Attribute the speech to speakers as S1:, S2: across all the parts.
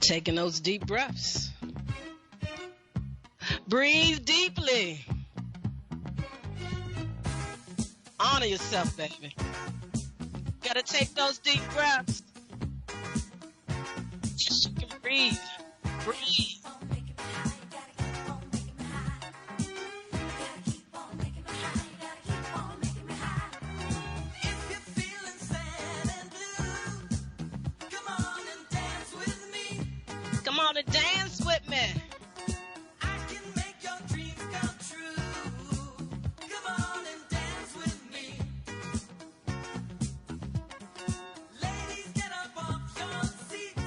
S1: Taking those deep breaths. Breathe deeply. Honor yourself, baby. Gotta take those deep breaths. Yes, you can breathe. Breathe. Come on and dance with me.
S2: I can make your dreams come true. Come on and dance with me. Ladies, get up off your seats.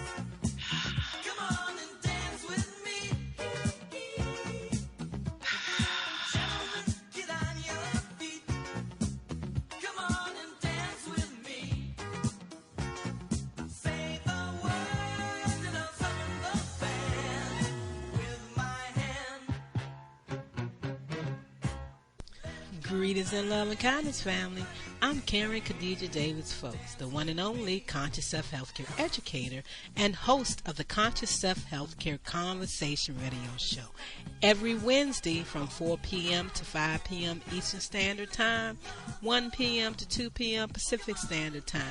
S2: Come on and dance with me. Gentlemen, get on your feet. Come on and dance with me. Say the words and I'll summon the band with my hand.
S3: Greetings and love and kindness, family. I'm Karen Khadijah Davis-Foulks, the one and only Conscious Self Healthcare educator and host of the Conscious Self Healthcare Conversation radio show. Every Wednesday from 4 p.m. to 5 p.m. Eastern Standard Time, 1 p.m. to 2 p.m. Pacific Standard Time.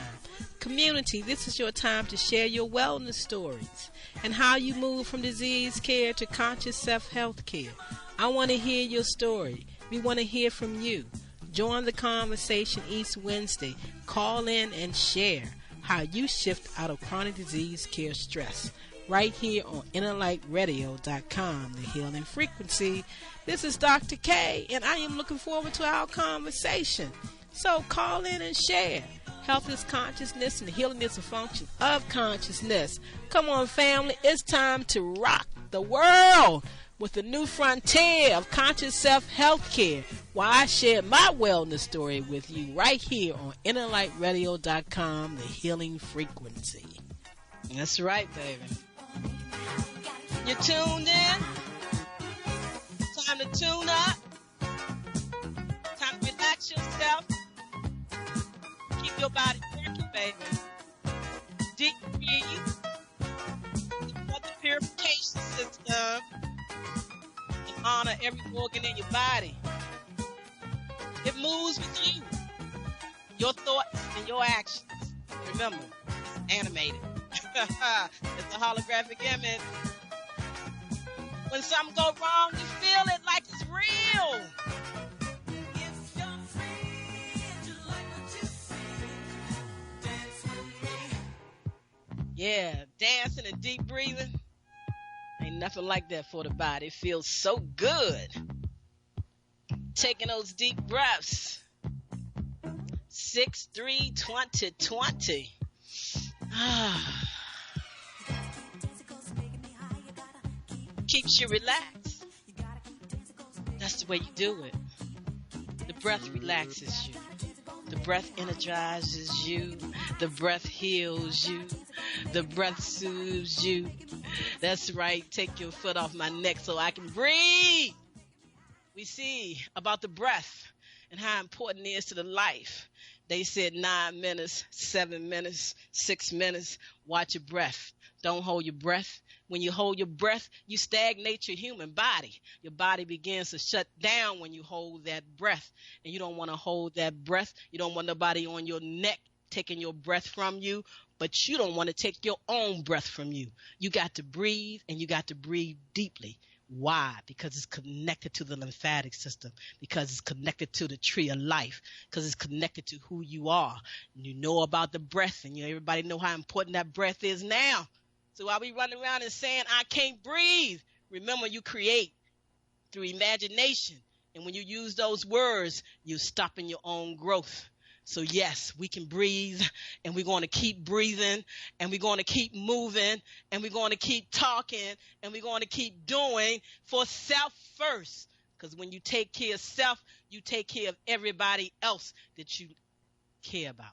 S3: Community, this is your time to share your wellness stories and how you move from disease care to conscious self-health care. I want to hear your story. We want to hear from you. Join the conversation each Wednesday. Call in and share how you shift out of chronic disease care stress. Right here on innerlightradio.com, the healing frequency. This is Dr. K, and I am looking forward to our conversation. So call in and share. Health is consciousness, and healing is a function of consciousness. Come on, family. It's time to rock the world with the new frontier of conscious self-health care, while I share my wellness story with you right here on innerlightradio.com, the healing frequency.
S1: That's right, baby. You tuned in? Time to tune up. Time to relax yourself. Keep your body working, baby. Deep breathe. Let the purification system and honor every organ in your body. It moves with you. Your thoughts and your actions. Remember, it's animated. It's a holographic image. When something goes wrong, you feel it like it's real.
S2: If you're free and you like what you see, dance with me.
S1: Yeah, dancing and deep breathing. Ain't nothing like that for the body. It feels so good. Taking those deep breaths. 6-3-20-20. Keeps you relaxed. That's the way you do it. The breath relaxes you. The breath energizes you. The breath heals you. The breath soothes you. That's right. Take your foot off my neck so I can breathe. We see about the breath and how important it is to the life. They said 9 minutes, 7 minutes, 6 minutes. Watch your breath. Don't hold your breath. When you hold your breath, you stagnate your human body. Your body begins to shut down when you hold that breath. And you don't want to hold that breath. You don't want nobody on your neck taking your breath from you. But you don't want to take your own breath from you. You got to breathe, and you got to breathe deeply. Why? Because it's connected to the lymphatic system, because it's connected to the tree of life, because it's connected to who you are. And you know about the breath, and everybody know how important that breath is now. So while we running around and saying, I can't breathe, remember you create through imagination. And when you use those words, you're stopping your own growth. So yes, we can breathe, and we're going to keep breathing, and we're going to keep moving, and we're going to keep talking, and we're going to keep doing for self first. Because when you take care of self, you take care of everybody else that you care about,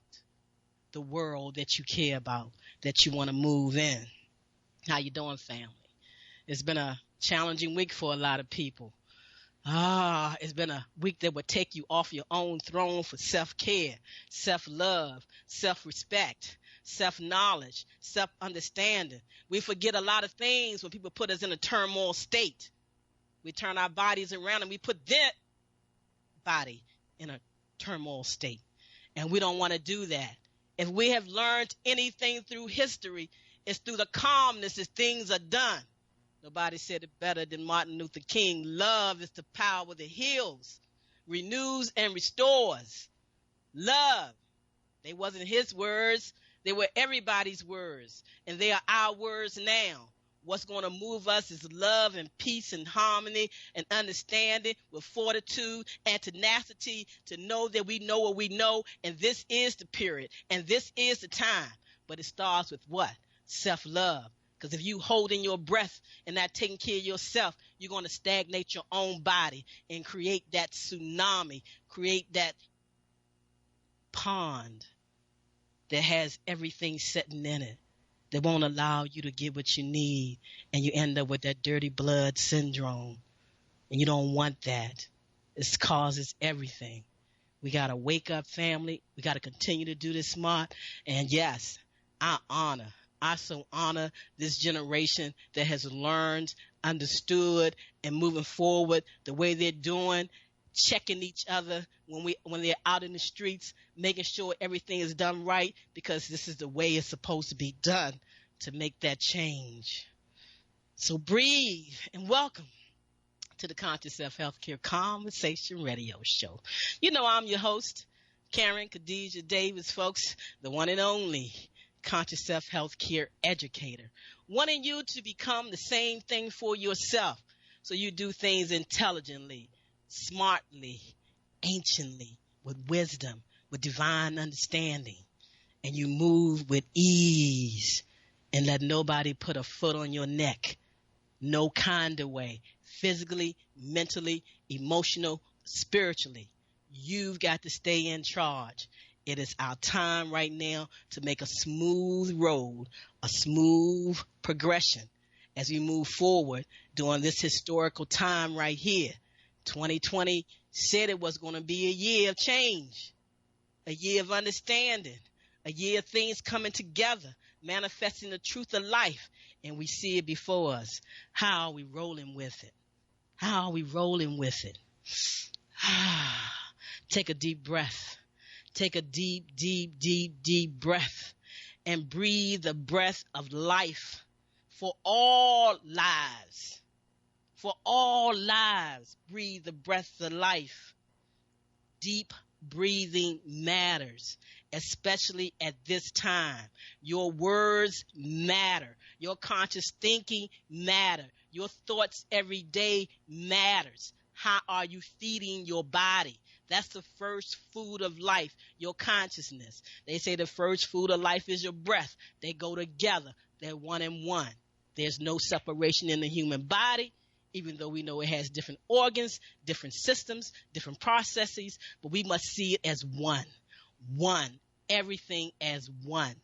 S1: the world that you care about, that you want to move in. How you doing, family? It's been a challenging week for a lot of people. It's been a week that would take you off your own throne for self-care, self-love, self-respect. self-knowledge, self-understanding. We forget a lot of things when people put us in a turmoil state. We turn our bodies around and we put that body in a turmoil state. And we don't want to do that. If we have learned anything through history, it's through the calmness as things are done. Nobody said it better than Martin Luther King. Love is the power that heals, renews, and restores. Love. They wasn't his words. They were everybody's words. And they are our words now. What's going to move us is love and peace and harmony and understanding with fortitude and tenacity to know that we know what we know. And this is the period. And this is the time. But it starts with what? Self-love. Because if you holding your breath and not taking care of yourself, you're going to stagnate your own body and create that tsunami, create that pond that has everything sitting in it that won't allow you to get what you need, and you end up with that dirty blood syndrome. And you don't want that. It causes everything. We got to wake up, family. We got to continue to do this smart. And yes, I so honor this generation that has learned, understood, and moving forward the way they're doing, checking each other when they're out in the streets, making sure everything is done right, because this is the way it's supposed to be done to make that change. So breathe and welcome to the Conscious Self Healthcare Conversation Radio Show. You know I'm your host, Karen Khadijah Davis-Foulks, the one and only Conscious Self Healthcare Educator, wanting you to become the same thing for yourself so you do things intelligently, smartly, anciently, with wisdom, with divine understanding, and you move with ease and let nobody put a foot on your neck. No kind of way, physically, mentally, emotional, spiritually. You've got to stay in charge. It is our time right now to make a smooth road, a smooth progression as we move forward during this historical time right here. 2020 said it was going to be a year of change, a year of understanding, a year of things coming together, manifesting the truth of life, and we see it before us. How are we rolling with it? How are we rolling with it? Take a deep breath. Take a deep, deep, deep, deep breath and breathe the breath of life for all lives. For all lives, breathe the breath of life. Deep breathing matters, especially at this time. Your words matter. Your conscious thinking matter. Your thoughts every day matters. How are you feeding your body? That's the first food of life, your consciousness. They say the first food of life is your breath. They go together. They're one and one. There's no separation in the human body, even though we know it has different organs, different systems, different processes, but we must see it as one. One. Everything as one.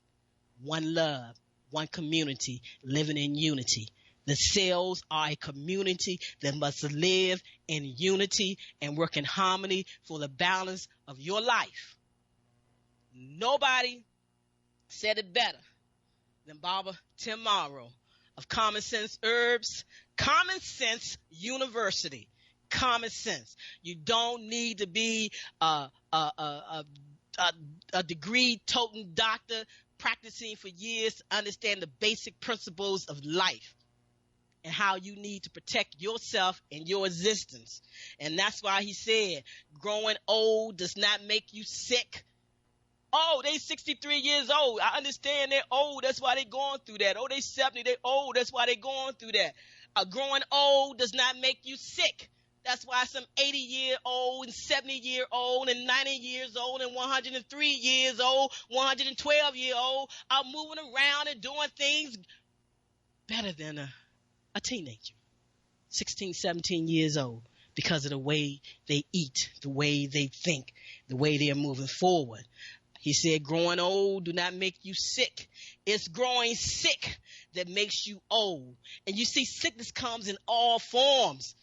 S1: One love, one community, living in unity. The cells are a community that must live in unity and work in harmony for the balance of your life. Nobody said it better than Barbara Tim Morrow of Common Sense Herbs, Common Sense University. Common sense. You don't need to be a degree-toting doctor practicing for years to understand the basic principles of life and how you need to protect yourself and your existence. And that's why he said, growing old does not make you sick. Oh, they 63 years old. I understand they're old. That's why they're going through that. Oh, they 70. They're old. That's why they're going through that. Growing old does not make you sick. That's why some 80-year-old and 70-year-old and 90 years old and 103 years old, 112-year-old are moving around and doing things better than a teenager, 16, 17 years old, because of the way they eat, the way they think, the way they're moving forward. He said, growing old do not make you sick. It's growing sick that makes you old. And you see, sickness comes in all forms.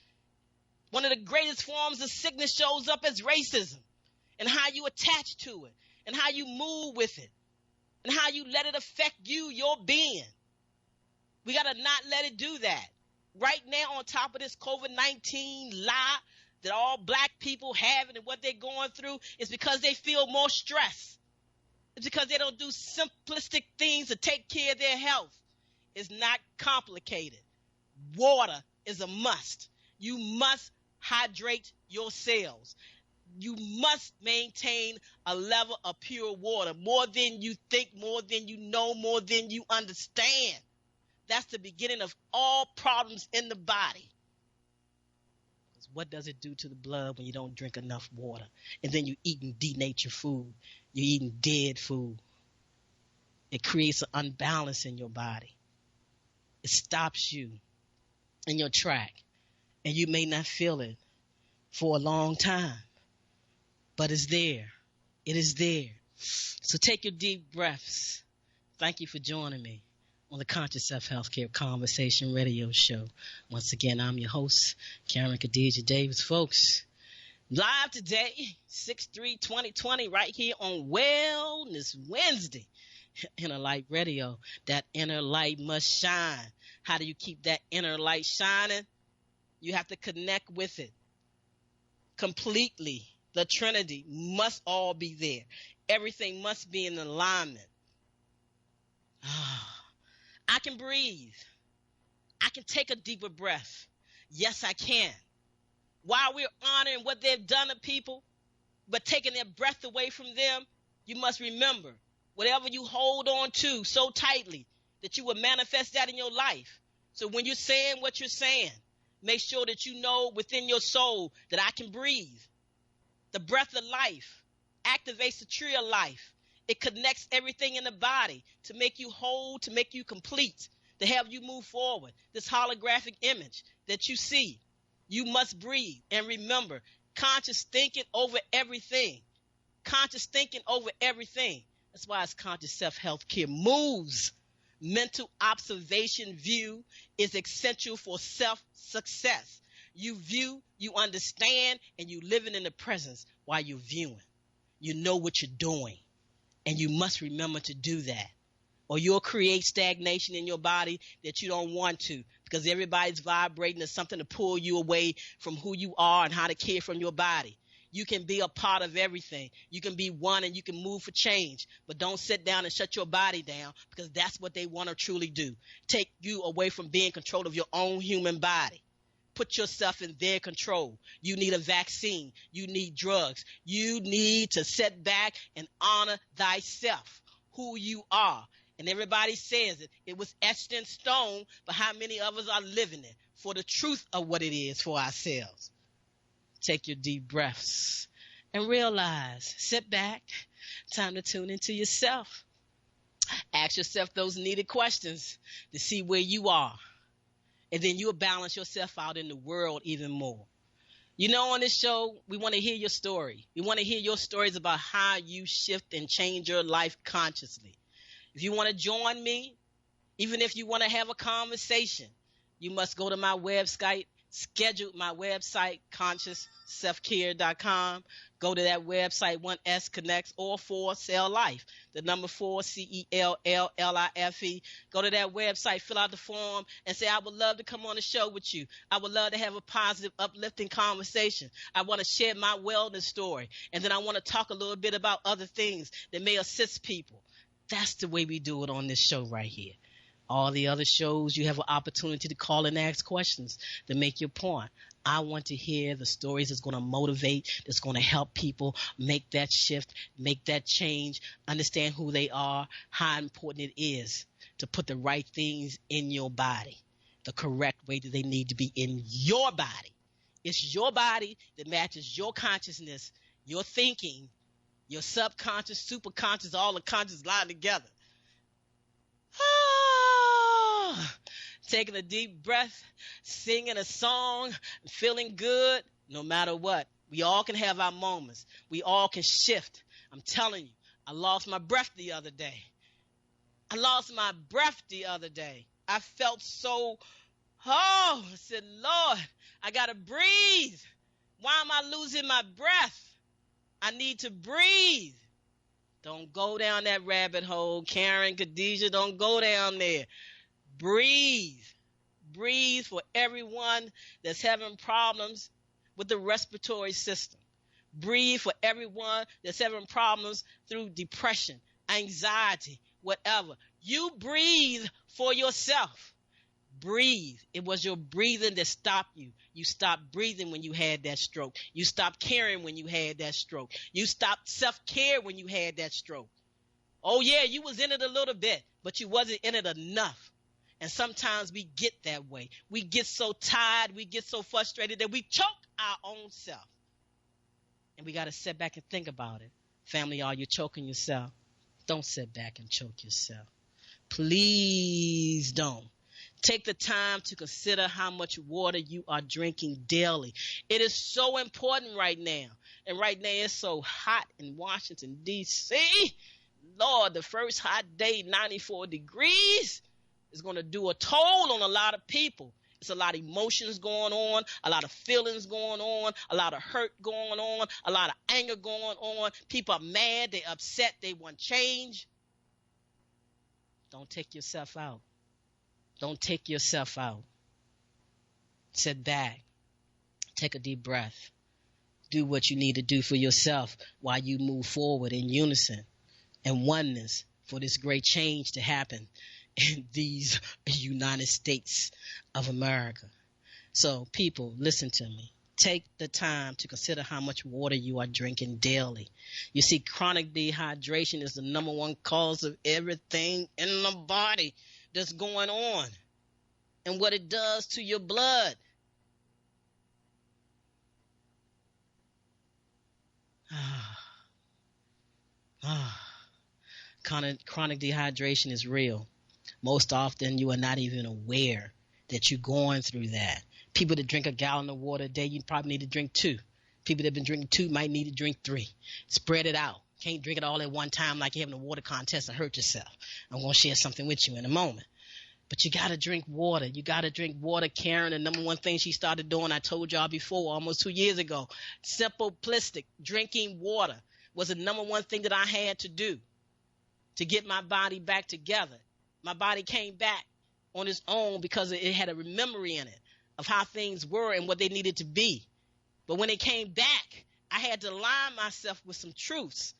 S1: One of the greatest forms of sickness shows up as racism and how you attach to it and how you move with it. and how you let it affect you, your being. We got to not let it do that. Right now, on top of this COVID-19 lie that all black people have and what they're going through, is because they feel more stress. It's because they don't do simplistic things to take care of their health. It's not complicated. Water is a must. You must hydrate your cells. You must maintain a level of pure water, more than you think, more than you know, more than you understand. That's the beginning of all problems in the body. Because what does it do to the blood when you don't drink enough water? And then you're eating denatured food. You're eating dead food. It creates an unbalance in your body. It stops you in your track. And you may not feel it for a long time. But it's there. It is there. So take your deep breaths. Thank you for joining me on the Conscious Self Healthcare Conversation Radio Show. Once again, I'm your host, Karen Khadijah Davis-Foulks. Live today, 6/3/2020, right here on Wellness Wednesday. Inner Light Radio. That inner light must shine. How do you keep that inner light shining? You have to connect with it completely. The Trinity must all be there. Everything must be in alignment. I can breathe. I can take a deeper breath. Yes, I can. While we're honoring what they've done to people, but taking their breath away from them, you must remember, whatever you hold on to so tightly, that you will manifest that in your life. So when you're saying what you're saying, make sure that you know within your soul that I can breathe. The breath of life activates the tree of life. It connects everything in the body to make you whole, to make you complete, to have you move forward. This holographic image that you see, you must breathe. And remember, conscious thinking over everything. Conscious thinking over everything. That's why it's Conscious Self-Health Care moves. Mental observation view is essential for self-success. You view, you understand, and you living in the presence while you're viewing. You know what you're doing, and you must remember to do that, or you'll create stagnation in your body that you don't want to, because everybody's vibrating to something to pull you away from who you are and how to care for your body. You can be a part of everything. You can be one and you can move for change, but don't sit down and shut your body down, because that's what they want to truly do. Take you away from being in control of your own human body. Put yourself in their control. You need a vaccine. You need drugs. You need to sit back and honor thyself, who you are. And everybody says it. It was etched in stone, but how many of us are living it for the truth of what it is for ourselves? Take your deep breaths and realize, sit back, time to tune into yourself. Ask yourself those needed questions to see where you are. And then you'll balance yourself out in the world even more. You know, on this show, we want to hear your story. We want to hear your stories about how you shift and change your life consciously. If you want to join me, even if you want to have a conversation, you must go to my website, schedule my website, consciousselfcare.com. Go to that website, 1S Connects, or 4 Cell Life. The number 4, CELLLIFE. Go to that website, fill out the form, and say, I would love to come on the show with you. I would love to have a positive, uplifting conversation. I want to share my wellness story. And then I want to talk a little bit about other things that may assist people. That's the way we do it on this show right here. All the other shows, you have an opportunity to call and ask questions to make your point. I want to hear the stories that's going to motivate, that's going to help people make that shift, make that change, understand who they are, how important it is to put the right things in your body, the correct way that they need to be in your body. It's your body that matches your consciousness, your thinking, your subconscious, superconscious, all the conscious lie together. Taking a deep breath, singing a song, feeling good, no matter what. We all can have our moments. We all can shift. I'm telling you, I lost my breath the other day. I felt so, I said, Lord, I got to breathe. Why am I losing my breath? I need to breathe. Don't go down that rabbit hole. Karen, Khadijah, don't go down there. Breathe. Breathe for everyone that's having problems with the respiratory system. Breathe for everyone that's having problems through depression, anxiety, whatever. You breathe for yourself. Breathe. It was your breathing that stopped you. You stopped breathing when you had that stroke. You stopped caring when you had that stroke. You stopped self-care when you had that stroke. Oh yeah, you was in it a little bit, but you wasn't in it enough. And sometimes we get that way. We get so tired, we get so frustrated that we choke our own self. And we got to sit back and think about it. Family, are you choking yourself? Don't sit back and choke yourself. Please don't. Take the time to consider how much water you are drinking daily. It is so important right now. And right now it's so hot in Washington, D.C. Lord, the first hot day, 94 degrees, is going to do a toll on a lot of people. It's a lot of emotions going on, a lot of feelings going on, a lot of hurt going on, a lot of anger going on. People are mad, they're upset, they want change. Don't take yourself out. Don't take yourself out. Sit back. Take a deep breath. Do what you need to do for yourself while you move forward in unison and oneness for this great change to happen in these United States of America. So people, listen to me. Take the time to consider how much water you are drinking daily. You see, chronic dehydration is the number one cause of everything in the body that's going on and what it does to your blood. Chronic dehydration is real. Most often you are not even aware that you're going through that. People that drink a gallon of water a day, you probably need to drink 2. People that have been drinking 2 might need to drink 3. Spread it out. Can't drink it all at one time like you're having a water contest and hurt yourself. I'm going to share something with you in a moment. But you got to drink water. You got to drink water. Karen, the number one thing she started doing, I told y'all before, almost 2 years ago, simplistic, drinking water was the number one thing that I had to do to get my body back together. My body came back on its own because it had a memory in it of how things were and what they needed to be. But when it came back, I had to align myself with some truths.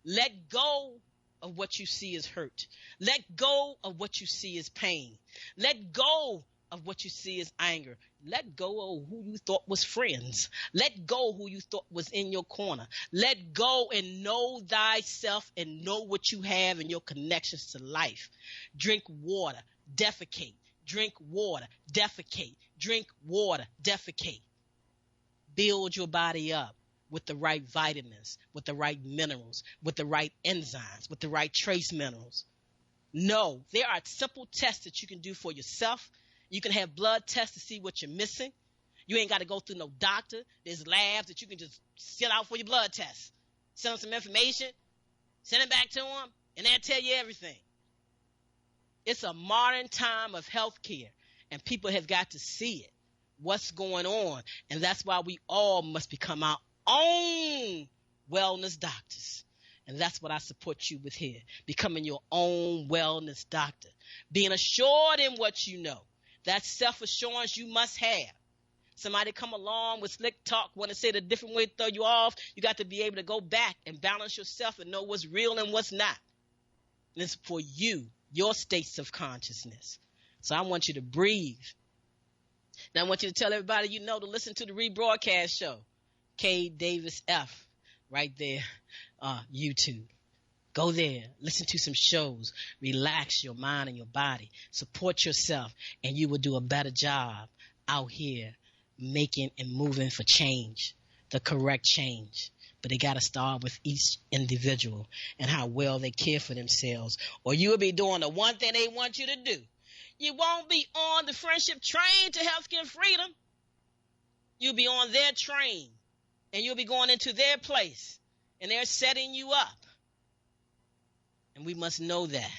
S1: Let go of what you see as hurt. Let go of what you see as pain. Let go of what you see as anger. Let go of who you thought was friends. Let go who you thought was in your corner. Let go and know thyself and know what you have and your connections to life. Drink water, defecate. Drink water, defecate. Drink water, defecate. Build your body up with the right vitamins, with the right minerals, with the right enzymes, with the right trace minerals. No, there are simple tests that you can do for yourself. You can have blood tests to see what you're missing. You ain't got to go through no doctor. There's labs that you can just fill out for your blood tests. Send them some information, send it back to them, and they'll tell you everything. It's a modern time of healthcare, and people have got to see it, what's going on. And that's why we all must become our own wellness doctors. And that's what I support you with here, becoming your own wellness doctor, being assured in what you know. That self-assurance you must have. Somebody come along with slick talk, want to say it a different way to throw you off. You got to be able to go back and balance yourself and know what's real and what's not. And it's for you, your states of consciousness. So I want you to breathe. Now I want you to tell everybody you know to listen to the rebroadcast show. K Davis F, right there, YouTube. Go there, listen to some shows, relax your mind and your body, support yourself, and you will do a better job out here making and moving for change, the correct change. But they got to start with each individual and how well they care for themselves, or you will be doing the one thing they want you to do. You won't be on the friendship train to healthcare freedom. You'll be on their train, and you'll be going into their place, and they're setting you up. And we must know that.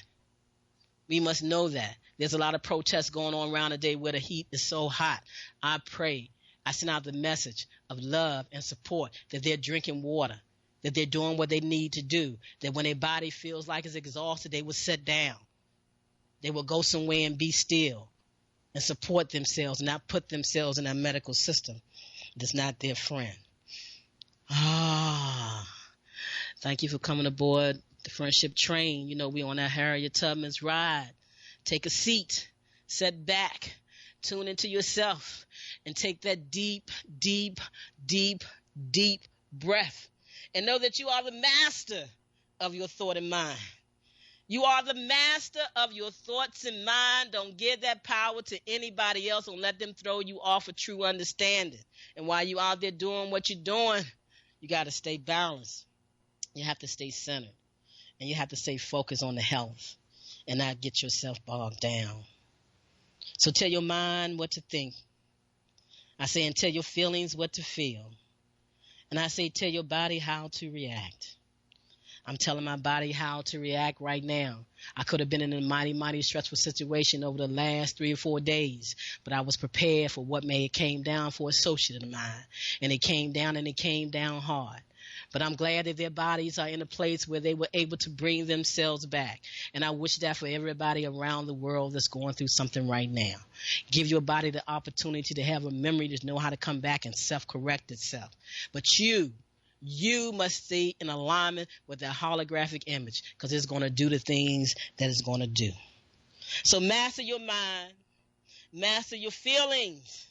S1: We must know that. There's a lot of protests going on around today where the heat is so hot. I pray, I send out the message of love and support that they're drinking water. that they're doing what they need to do, that when their body feels like it's exhausted, they will sit down. They will go somewhere and be still and support themselves, not put themselves in a medical system that's not their friend. Thank you for coming aboard the friendship train. You know, we on that Harriet Tubman's ride. Take a seat, sit back, tune into yourself, and take that deep, deep, deep, deep breath. And know that you are the master of your thought and mind. You are the master of your thoughts and mind. Don't give that power to anybody else. Don't let them throw you off of true understanding. And while you out there doing what you're doing, you got to stay balanced. You have to stay centered. And you have to stay focused on the health and not get yourself bogged down. So tell your mind what to think. I say, and tell your feelings what to feel. And I say, tell your body how to react. I'm telling my body how to react right now. I could have been in a mighty, mighty stressful situation over the last 3 or 4 days, but I was prepared for what may have came down for an associate of mine. And it came down, and it came down hard. But I'm glad that their bodies are in a place where they were able to bring themselves back. And I wish that for everybody around the world that's going through something right now. Give your body the opportunity to have a memory to know how to come back and self-correct itself. But you must stay in alignment with that holographic image, because it's going to do the things that it's going to do. So master your mind, master your feelings.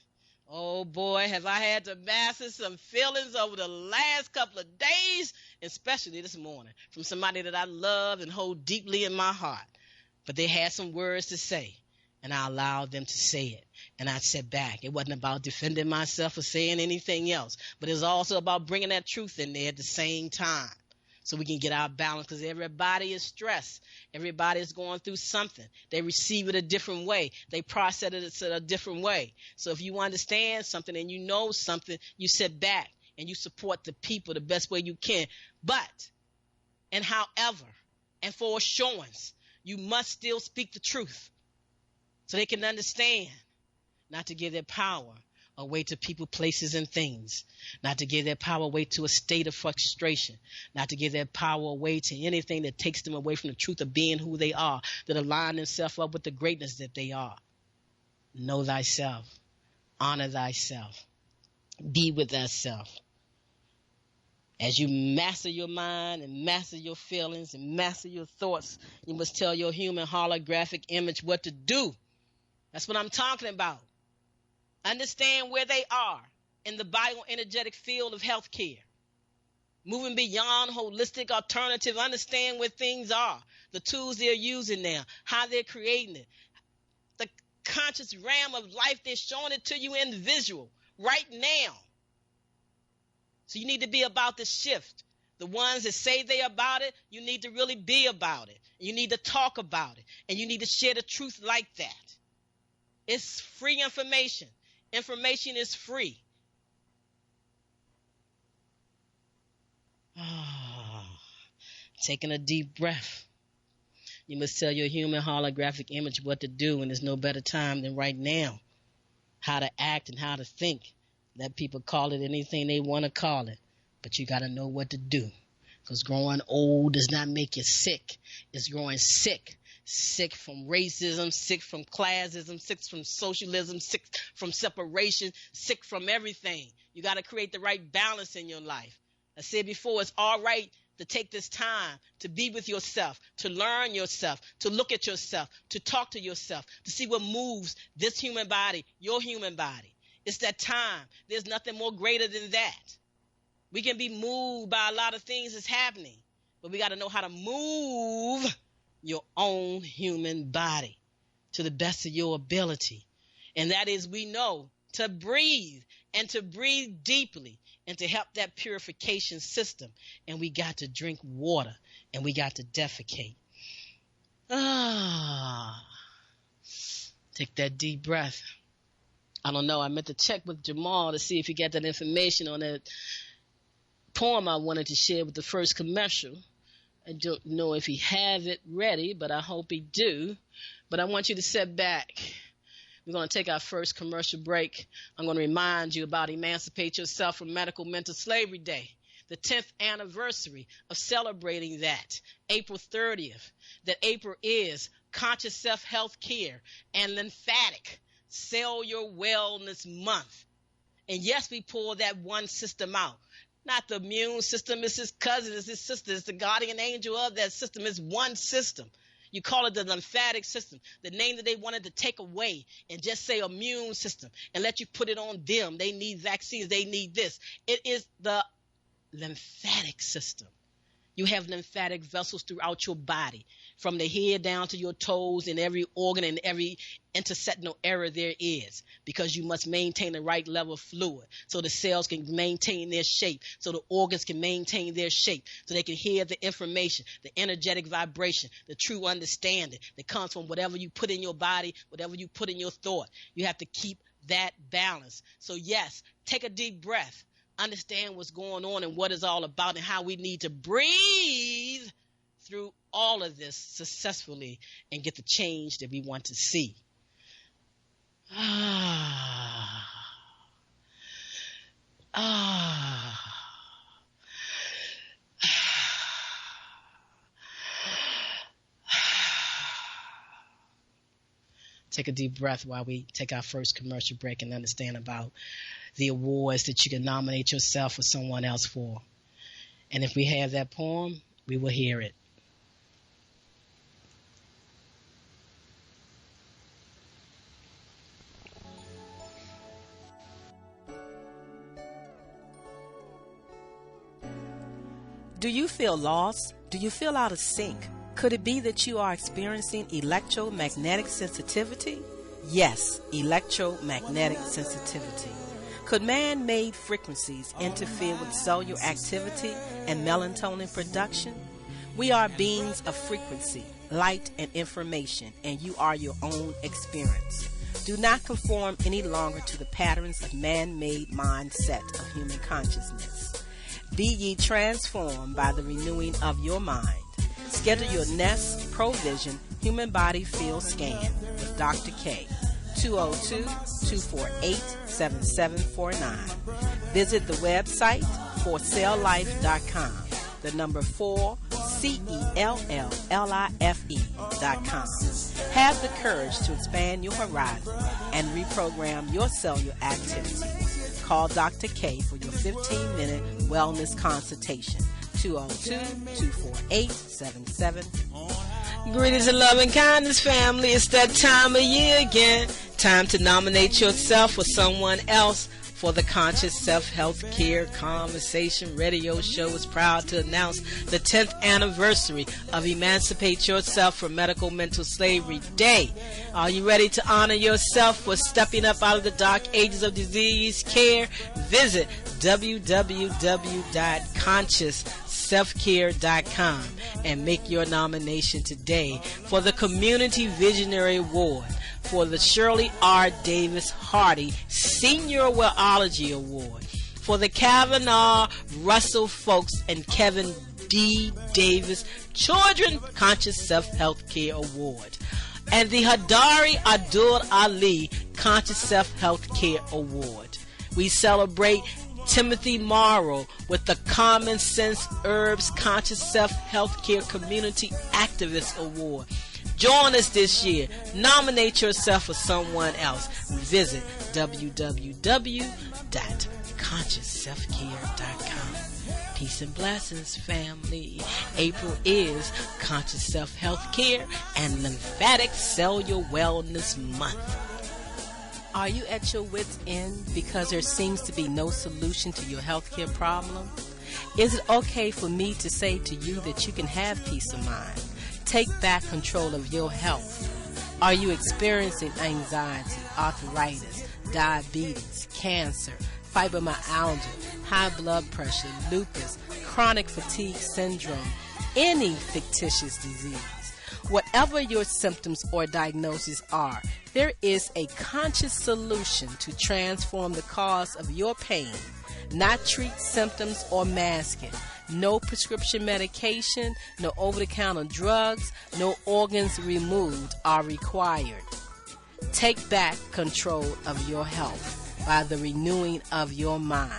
S1: Oh boy, have I had to master some feelings over the last couple of days, especially this morning, from somebody that I love and hold deeply in my heart. But they had some words to say, and I allowed them to say it. And I sat back. It wasn't about defending myself or saying anything else, but it was also about bringing that truth in there at the same time, so we can get our balance, because everybody is stressed. Everybody is going through something. They receive it a different way. They process it a different way. So if you understand something and you know something, you sit back and you support the people the best way you can. But, and however, and for assurance, you must still speak the truth so they can understand, not to give their power away to people, places, and things, not to give their power away to a state of frustration, not to give their power away to anything that takes them away from the truth of being who they are, that align themselves up with the greatness that they are. Know thyself, honor thyself, be with thyself. As you master your mind and master your feelings and master your thoughts, you must tell your human holographic image what to do. That's what I'm talking about. Understand where they are in the bioenergetic field of healthcare. Moving beyond holistic alternative, understand where things are, the tools they're using now, how they're creating it, the conscious realm of life, they're showing it to you in visual right now. So you need to be about the shift. The ones that say they're about it, you need to really be about it. You need to talk about it, and you need to share the truth like that. It's free information. Information is free. Taking a deep breath. You must tell your human holographic image what to do, and there's no better time than right now. How to act and how to think. Let people call it anything they want to call it, but you got to know what to do, because growing old does not make you sick. It's growing sick. Sick from racism, sick from classism, sick from socialism, sick from separation, sick from everything. You got to create the right balance in your life. I said before, it's all right to take this time to be with yourself, to learn yourself, to look at yourself, to talk to yourself, to see what moves this human body, your human body. It's that time. There's nothing more greater than that. We can be moved by a lot of things that's happening, but we got to know how to move your own human body to the best of your ability. And that is, we know, to breathe, and to breathe deeply, and to help that purification system. And we got to drink water, and we got to defecate. Take that deep breath. I don't know. I meant to check with Jamal to see if he got that information on that poem I wanted to share with the first commercial. I don't know if he has it ready, but I hope he do. But I want you to sit back. We're going to take our first commercial break. I'm going to remind you about Emancipate Yourself from Medical Mental Slavery Day. the 10th anniversary of celebrating that, April 30th, that April is Conscious Self-Health Care and Lymphatic Cellular Wellness Month. And yes, we pull that one system out. Not the immune system, it's his cousin, it's his sister, it's the guardian angel of that system. It's one system. You call it the lymphatic system, the name that they wanted to take away and just say immune system and let you put it on them. They need vaccines. They need this. It is the lymphatic system. You have lymphatic vessels throughout your body, from the head down to your toes, and every organ and every intersectional area there is, because you must maintain the right level of fluid so the cells can maintain their shape, so the organs can maintain their shape, so they can hear the information, the energetic vibration, the true understanding that comes from whatever you put in your body, whatever you put in your thought. You have to keep that balance. So yes, take a deep breath. Understand what's going on and what it's all about, and how we need to breathe through all of this successfully and get the change that we want to see. Take a deep breath while we take our first commercial break and understand about the awards that you can nominate yourself or someone else for. And if we have that poem, we will hear it.
S3: Do you feel lost? Do you feel out of sync? Could it be that you are experiencing electromagnetic sensitivity? Yes, electromagnetic sensitivity. Could man-made frequencies interfere with cellular activity and melatonin production? We are beings of frequency, light, and information, and you are your own experience. Do not conform any longer to the patterns of man-made mindset of human consciousness. Be ye transformed by the renewing of your mind. Schedule your Nest Provision Human Body Field Scan with Dr. K. 202-248-7749. Visit the website forcelllife.com. The number 4CELLLIFE.com. Have the courage to expand your horizon and reprogram your cellular activity. Call Dr. K for your 15-minute wellness consultation. 202-248-7749. Greetings and love and kindness, family. It's that time of year again. Time to nominate yourself or someone else for the Conscious Self-Health Care Conversation Radio Show is proud to announce the 10th anniversary of Emancipate Yourself from Medical Mental Slavery Day. Are you ready to honor yourself for stepping up out of the dark ages of disease care? Visit www.consciousselfcare.com and make your nomination today for the Community Visionary Award, for the Shirley R. Davis Hardy Senior Wellology Award, for the Kavanaugh Russell Foulks and Kevin D. Davis Children Conscious Self-Health Care Award, and the Hadari Abdul Ali Conscious Self-Health Care Award. We celebrate Timothy Morrow with the Common Sense Herbs Conscious Self-Health Care Community Activist Award. Join us this year. Nominate yourself or someone else. Visit www.consciousselfcare.com. Peace and blessings, family. April is Conscious Self-Health Care and Lymphatic Cellular Wellness Month. Are you at your wit's end because there seems to be no solution to your healthcare problem? Is it okay for me to say to you that you can have peace of mind? Take back control of your health. Are you experiencing anxiety, arthritis, diabetes, cancer, fibromyalgia, high blood pressure, lupus, chronic fatigue syndrome, any fictitious disease? Whatever your symptoms or diagnoses are, there is a conscious solution to transform the cause of your pain. Not treat symptoms or mask it. No prescription medication, no over-the-counter drugs, no organs removed are required. Take back control of your health by the renewing of your mind.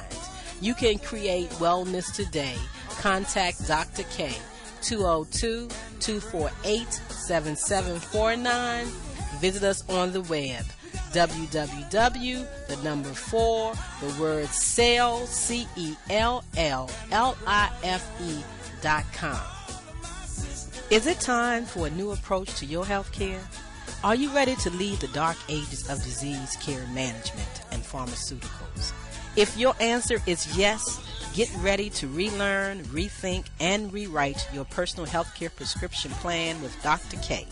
S3: You can create wellness today. Contact Dr. K, 202-248-7749. Visit us on the web, www.celllife.com. Is it time for a new approach to your health care? Are you ready to leave the dark ages of disease care management and pharmaceuticals? If your answer is yes, get ready to relearn, rethink, and rewrite your personal healthcare prescription plan with Dr. K.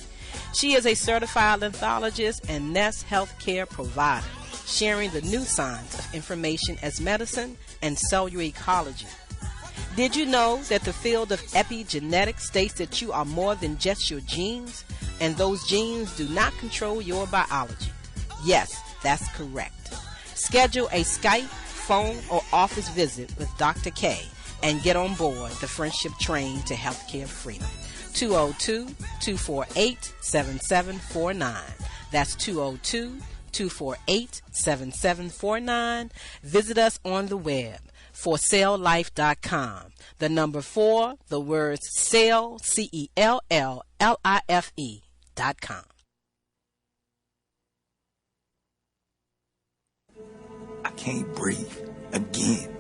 S3: She is a certified lymphologist and Nest healthcare provider, sharing the new science of information as medicine and cellular ecology. Did you know that the field of epigenetics states that you are more than just your genes, and those genes do not control your biology? Yes, that's correct. Schedule a Skype, phone, or office visit with Dr. K and get on board the friendship train to healthcare freedom. 202-248-7749. That's 202-248-7749. Visit us on the web, celllife.com. The number 4, the words cell, CELLLIFE.com.
S4: I can't breathe again.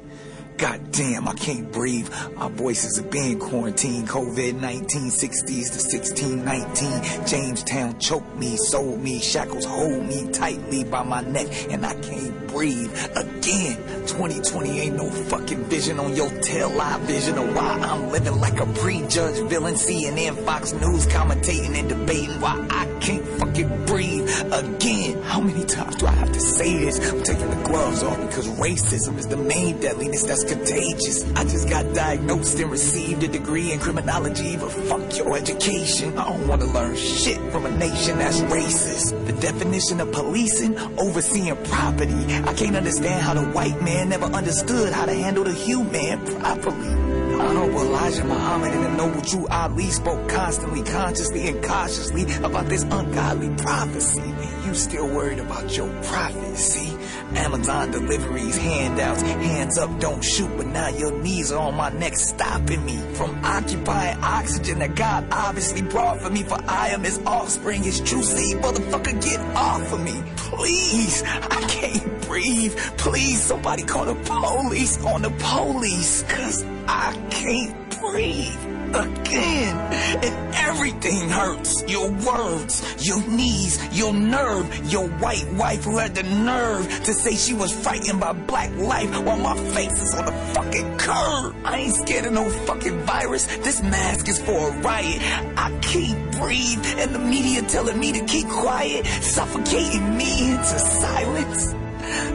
S4: God damn, I can't breathe. Our voices are being quarantined. COVID-19, 60s to 1619. Jamestown choked me, sold me, shackles hold me tightly by my neck, and I can't breathe again. 2020 ain't no fucking vision on your tail light vision of why I'm living like a prejudged villain. CNN, Fox News commentating and debating why I can't fucking breathe again. How many times do I have to say this? I'm taking the gloves off because racism is the main deadliness that's contagious. I just got diagnosed and received a degree in criminology, but fuck your education. I don't want to learn shit from a nation that's racist. The definition of policing, overseeing property. I can't understand how the white man never understood how to handle the human properly. I hope Elijah Muhammad and the noble Jew Ali spoke constantly, consciously, and cautiously about this ungodly prophecy. And you still worried about your prophecy. Amazon deliveries, handouts, hands up, don't shoot, but now your knees are on my neck stopping me from occupying oxygen that God obviously brought for me, for I am his offspring, his true seed. Motherfucker, get off of me, please. I can't breathe. Please, somebody call the police on the police, cause I can't breathe again, and everything hurts. Your words, your knees, your nerve, your white wife who had the nerve to say she was frightened by black life while my face is on the fucking curb. I ain't scared of no fucking virus. This mask is for a riot. I can't breathe, and the media telling me to keep quiet, suffocating me into silence.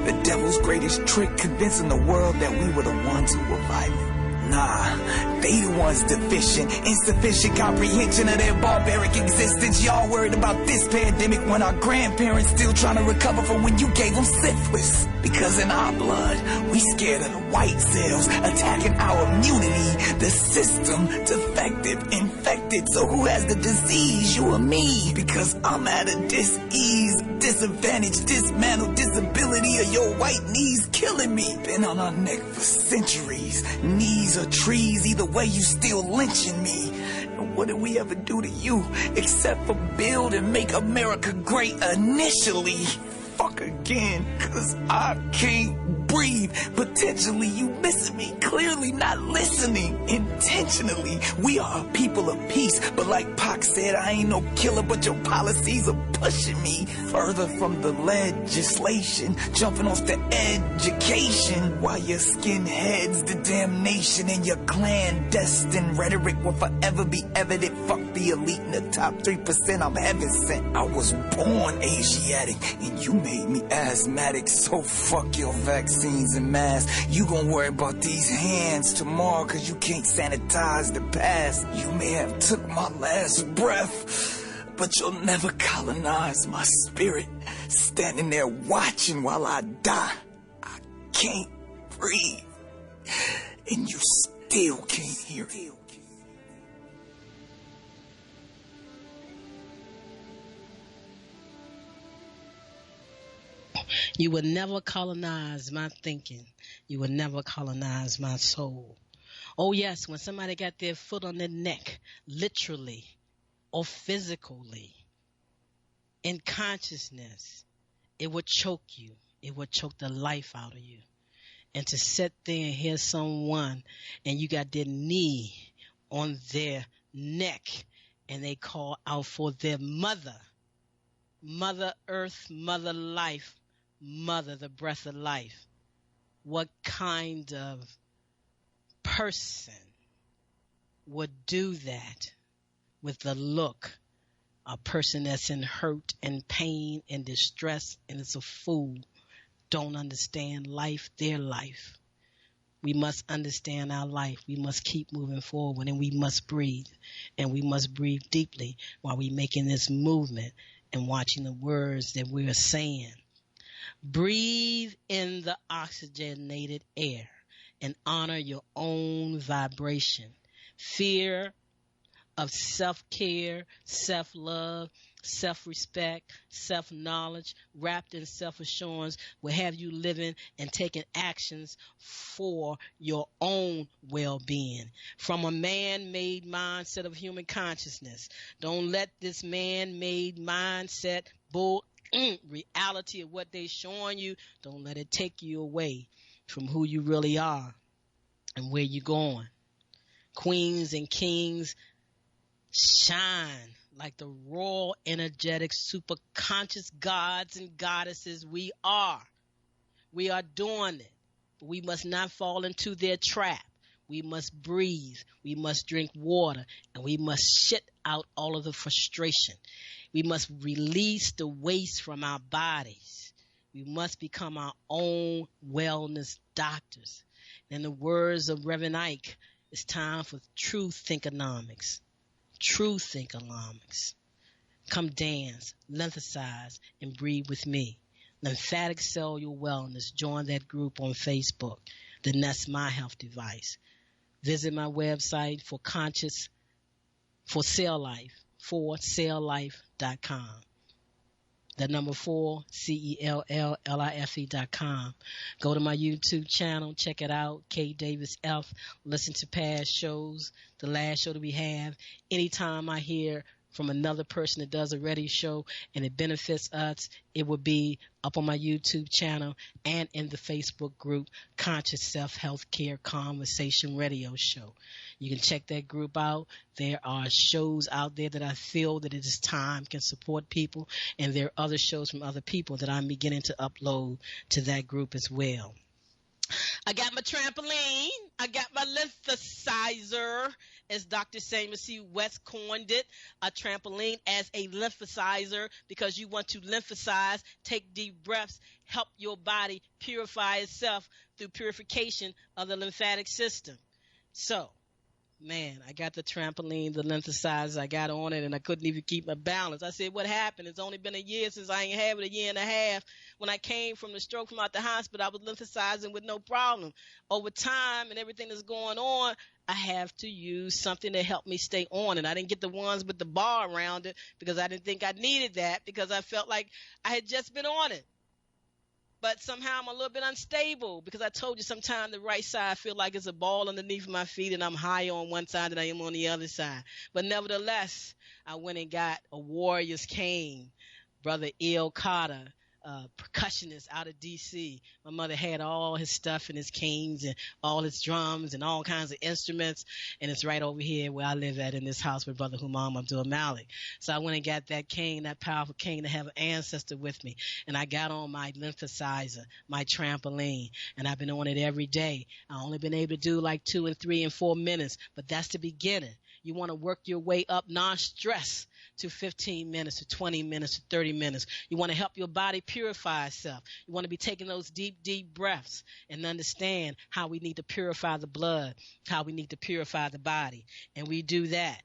S4: The devil's greatest trick, convincing the world that we were the ones who were violent. Nah, they the ones deficient, insufficient comprehension of their barbaric existence. Y'all worried about this pandemic when our grandparents still trying to recover from when you gave them syphilis. Because in our blood, we scared of the white cells attacking our immunity. The system, defective, infected. So who has the disease, you or me? Because I'm at a dis-ease, disadvantage, dismantle, disability of your white knees killing me. Been on our neck for centuries. Knees or trees, either way you still lynching me. And what did we ever do to you except for build and make America great initially? Fuck again, cause I can't breathe. Potentially you missing me, clearly not listening. Intentionally, we are a people of peace, but like Pac said, I ain't no killer, but your policies are pushing me further from the legislation, jumping off the education, while your skinheads the damnation, and your clandestine rhetoric will forever be evident. Fuck the elite in the top 3%, I'm heaven sent. I was born Asiatic, and you made me asthmatic, so fuck your vaccines and masks. You gon' worry about these hands tomorrow, cause you can't sanitize the past. You may have took my last breath, but you'll never colonize my spirit. Standing there watching while I die. I can't breathe, and you still can't hear it.
S1: You will never colonize my thinking. You will never colonize my soul. Oh yes, when somebody got their foot on their neck, literally or physically, in consciousness, it would choke you. It would choke the life out of you. And to sit there and hear someone and you got their knee on their neck and they call out for their mother, Mother Earth, Mother Life, Mother, the breath of life. What kind of person would do that with the look? A person that's in hurt and pain and distress and is a fool, don't understand life, their life. We must understand our life. We must keep moving forward, and we must breathe. And we must breathe deeply while we're making this movement and watching the words that we are saying. Breathe in the oxygenated air and honor your own vibration. Fear of self-care, self-love, self-respect, self-knowledge, wrapped in self-assurance will have you living and taking actions for your own well-being. From a man-made mindset of human consciousness. Don't let this man-made mindset reality of what they're showing you, don't let it take you away from who you really are and where you're going. Queens and kings, shine like the raw, energetic, super conscious gods and goddesses we are. We are doing it. But we must not fall into their trap. We must breathe. We must drink water. And we must shit out all of the frustration. We must release the waste from our bodies. We must become our own wellness doctors. In the words of Reverend Ike, it's time for true thinkonomics. True thinkonomics. Come dance, lymphacize, and breathe with me. Lymphatic Cellular Wellness. Join that group on Facebook. Then that's my health device. Visit my website for Cell Life, for celllife.com. The number 4, CELLLIFE.com. Go to my YouTube channel, check it out, K Davis F. Listen to past shows, the last show that we have. Anytime I hear from another person that does a radio show and it benefits us, it will be up on my YouTube channel and in the Facebook group, Conscious Self Healthcare Conversation Radio Show. You can check that group out. There are shows out there that I feel that it is time can support people, and there are other shows from other people that I'm beginning to upload to that group as well. I got my trampoline. I got my lymphacizer, as Dr. Samuel C. West coined it, a trampoline as a lymphacizer, because you want to lymphacize, take deep breaths, help your body purify itself through purification of the lymphatic system. So, man, I got the trampoline, the lymphacizer, I got on it, and I couldn't even keep my balance. I said, what happened? It's only been a year since I ain't had it, a year and a half. When I came from the stroke from out the hospital, I was lymphacising with no problem. Over time and everything that's going on, I have to use something to help me stay on. And I didn't get the ones with the bar around it because I didn't think I needed that, because I felt like I had just been on it. But somehow I'm a little bit unstable, because I told you sometimes the right side I feel like it's a ball underneath my feet and I'm higher on one side than I am on the other side. But nevertheless, I went and got a warrior's cane, Brother E.L. Carter, percussionist out of D.C. My mother had all his stuff and his canes and all his drums and all kinds of instruments, and it's right over here where I live at in this house with Brother Humam Abdul Malik. So I went and got that cane, that powerful cane, to have an ancestor with me, and I got on my lymphacizer, my trampoline, and I've been on it every day. I've only been able to do like 2 and 3 and 4 minutes, but that's the beginning. You want to work your way up non-stress to 15 minutes, to 20 minutes, to 30 minutes. You want to help your body purify itself. You want to be taking those deep, deep breaths and understand how we need to purify the blood, how we need to purify the body. And we do that,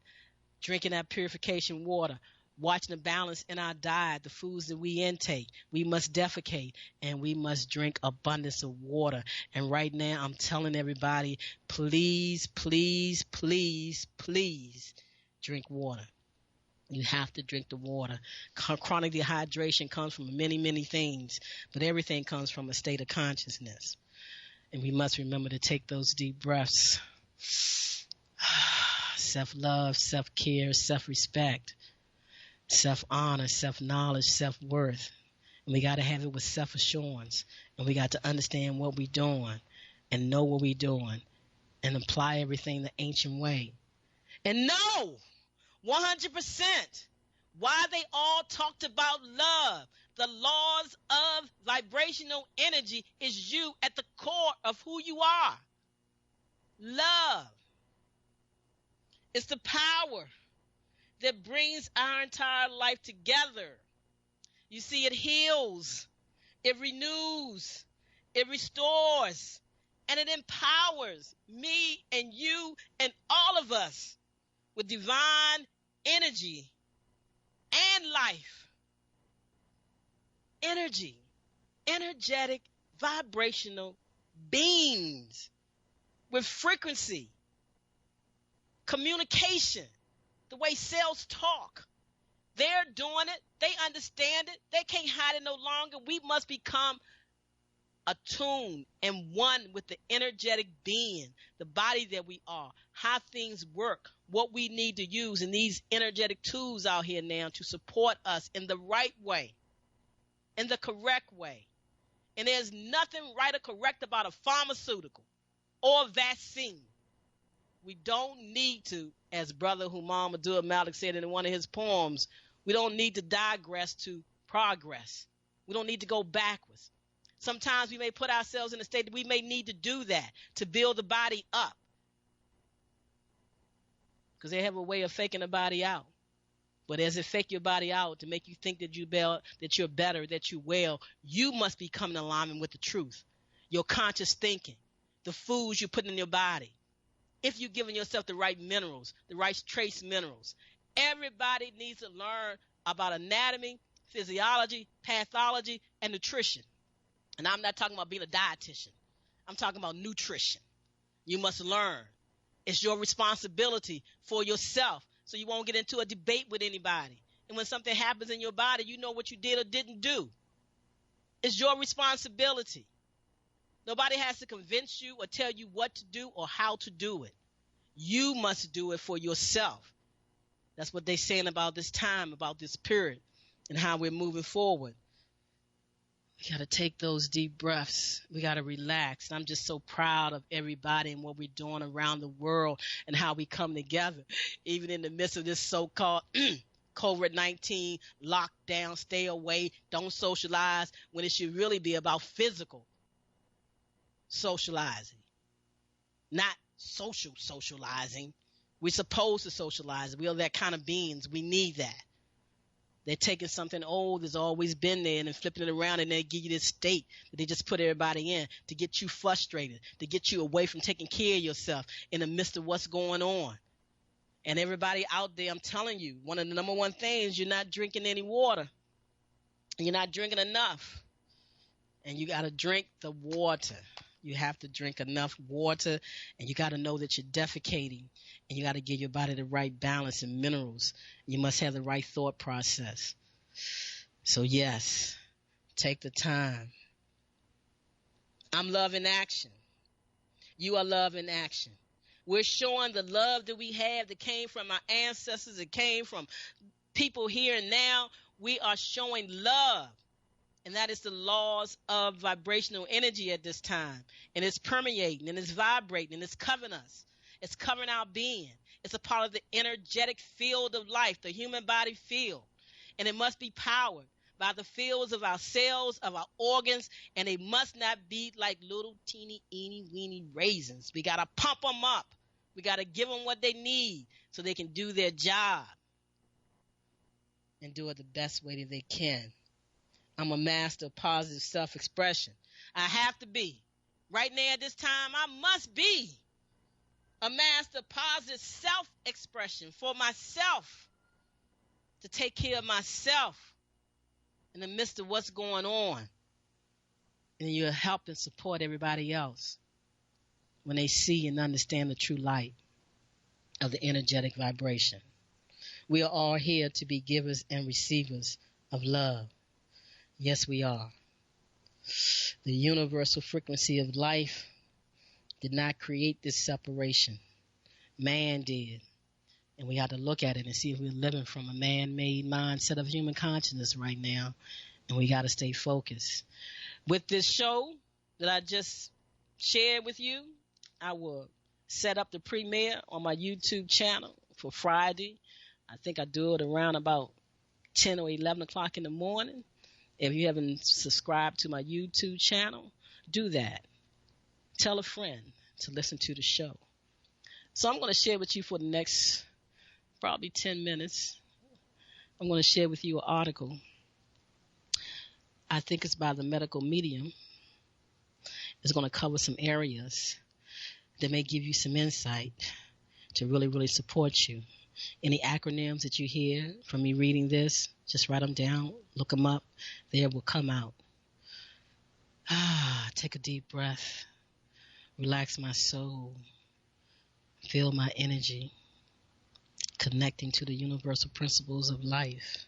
S1: drinking that purification water, watching the balance in our diet, the foods that we intake. We must defecate, and we must drink abundance of water. And right now, I'm telling everybody, please, please, please, please drink water. You have to drink the water. Chronic dehydration comes from many, many things, but everything comes from a state of consciousness.
S3: And we must remember to take those deep breaths. Self-love, self-care, self-respect, self-honor, self-knowledge, self-worth. And we got to have it with self-assurance. And we got to understand what we're doing and know what we're doing and apply everything the ancient way. And know 100% why they all talked about love. The laws of vibrational energy is you at the core of who you are. Love. It's the power that brings our entire life together. You see, it heals, it renews, it restores, and it empowers me and you and all of us with divine energy and life. Energy, energetic, vibrational beings with frequency, communication, the way cells talk. They're doing it. They understand it. They can't hide it no longer. We must become attuned and one with the energetic being, the body that we are, how things work, what we need to use, and these energetic tools out here now to support us in the right way, in the correct way. And there's nothing right or correct about a pharmaceutical or vaccine. We don't need to, as Brother Humam Abdul Malik said in one of his poems, we don't need to digress to progress. We don't need to go backwards. Sometimes we may put ourselves in a state that we may need to do that to build the body up. Because they have a way of faking the body out. But as it fake your body out to make you think that you're better, that you're well, you must become in alignment with the truth. Your conscious thinking, the foods you put in your body. If you're giving yourself the right minerals, the right trace minerals. Everybody needs to learn about anatomy, physiology, pathology, and nutrition. And I'm not talking about being a dietitian. I'm talking about nutrition. You must learn. It's your responsibility for yourself, so you won't get into a debate with anybody. And when something happens in your body, you know what you did or didn't do. It's your responsibility. Nobody has to convince you or tell you what to do or how to do it. You must do it for yourself. That's what they're saying about this time, about this period, and how we're moving forward. We got to take those deep breaths. We got to relax. And I'm just so proud of everybody and what we're doing around the world and how we come together, even in the midst of this so-called COVID-19 lockdown, stay away, don't socialize, when it should really be about physical socializing, not social socializing. We're supposed to socialize. We are that kind of beings. We need that. They're taking something old that's always been there and then flipping it around, and they give you this state that they just put everybody in to get you frustrated, to get you away from taking care of yourself in the midst of what's going on. And everybody out there, I'm telling you, one of the number one things, you're not drinking any water. You're not drinking enough. And you got to drink the water. You have to drink enough water, and you got to know that you're defecating, and you got to give your body the right balance and minerals. You must have the right thought process. So yes, take the time. I'm love in action. You are love in action. We're showing the love that we have that came from our ancestors, that came from people here and now. We are showing love. And that is the laws of vibrational energy at this time. And it's permeating, and it's vibrating, and it's covering us. It's covering our being. It's a part of the energetic field of life, the human body field. And it must be powered by the fields of our cells, of our organs, and they must not be like little teeny, weeny raisins. We got to pump them up. We got to give them what they need so they can do their job and do it the best way that they can. I'm a master of positive self-expression. I have to be. Right now at this time, I must be a master of positive self-expression for myself, to take care of myself in the midst of what's going on. And you help and support everybody else when they see and understand the true light of the energetic vibration. We are all here to be givers and receivers of love. Yes, we are. The universal frequency of life
S1: did not create this separation. Man did. And we got to look at it and see if we're living from a man-made mindset of human consciousness right now. And we got to stay focused. With this show that I just shared with you, I will set up the premiere on my YouTube channel for Friday. I think I do it around about 10 or 11 o'clock in the morning. If you haven't subscribed to my YouTube channel, do that. Tell a friend to listen to the show. So I'm going to share with you for the next probably 10 minutes. I'm going to share with you an article. I think it's by the medical medium. It's going to cover some areas that may give you some insight to really, really support you. Any acronyms that you hear from me reading this, just write them down, look them up. They will come out. Take a deep breath. Relax my soul. Feel my energy. Connecting to the universal principles of life.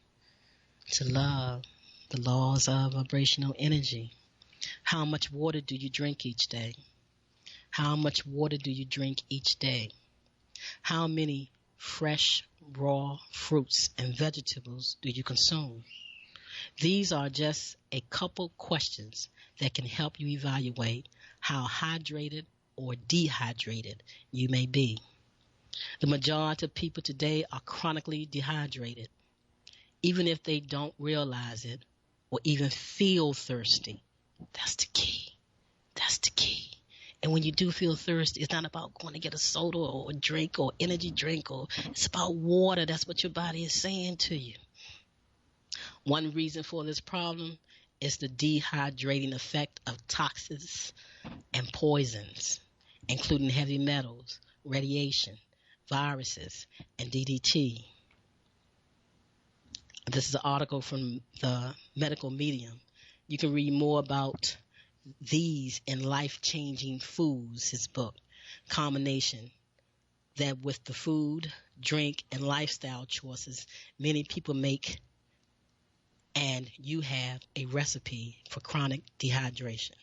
S1: To love the laws of vibrational energy. How much water do you drink each day? How much water do you drink each day? How many fresh, raw fruits and vegetables do you consume? These are just a couple questions that can help you evaluate how hydrated or dehydrated you may be. The majority of people today are chronically dehydrated, even if they don't realize it or even feel thirsty. That's the key. That's the key. And when you do feel thirsty, it's not about going to get a soda or a drink or energy drink, or it's about water. That's what your body is saying to you. One reason for this problem is the dehydrating effect of toxins and poisons, including heavy metals, radiation, viruses, and DDT. This is an article from the medical medium. You can read more about these in Life-Changing Foods, his book, combination that with the food, drink, and lifestyle choices many people make, and you have a recipe for chronic dehydration.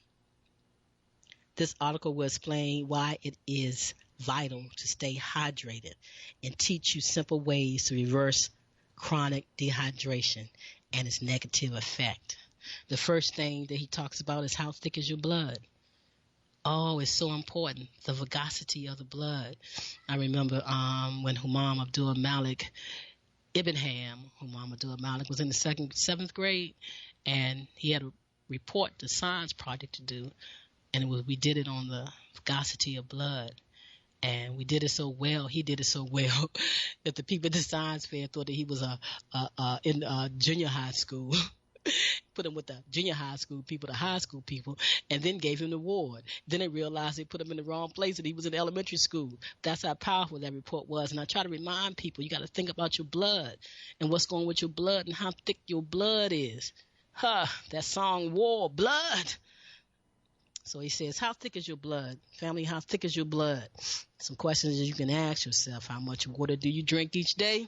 S1: This article will explain why it is vital to stay hydrated and teach you simple ways to reverse chronic dehydration and its negative effect. The first thing that he talks about is how thick is your blood. Oh, it's so important, the viscosity of the blood. I remember when Humam Abdul Malik Humam Abdul Malik was in the seventh grade, and he had a report, the science project to do, and we did it on the viscosity of blood. And we did it so well, he did it so well, that the people at the science fair thought that he was in junior high school. Put him with the junior high school people, the high school people, and then gave him the award. Then they realized they put him in the wrong place and he was in elementary school. That's how powerful that report was. And I try to remind people, you got to think about your blood and what's going with your blood and how thick your blood is. That song, War, Blood. So he says, how thick is your blood? Family, how thick is your blood? Some questions that you can ask yourself. How much water do you drink each day?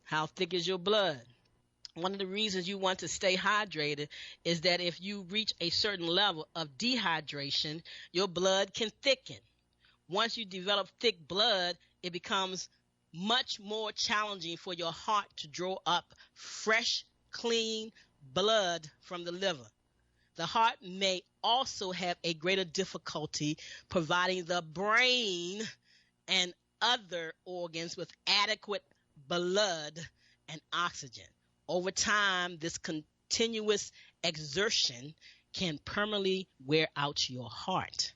S1: How thick is your blood? One of the reasons you want to stay hydrated is that if you reach a certain level of dehydration, your blood can thicken. Once you develop thick blood, it becomes much more challenging for your heart to draw up fresh, clean blood from the liver. The heart may also have a greater difficulty providing the brain and other organs with adequate blood and oxygen. Over time, this continuous exertion can permanently wear out your heart.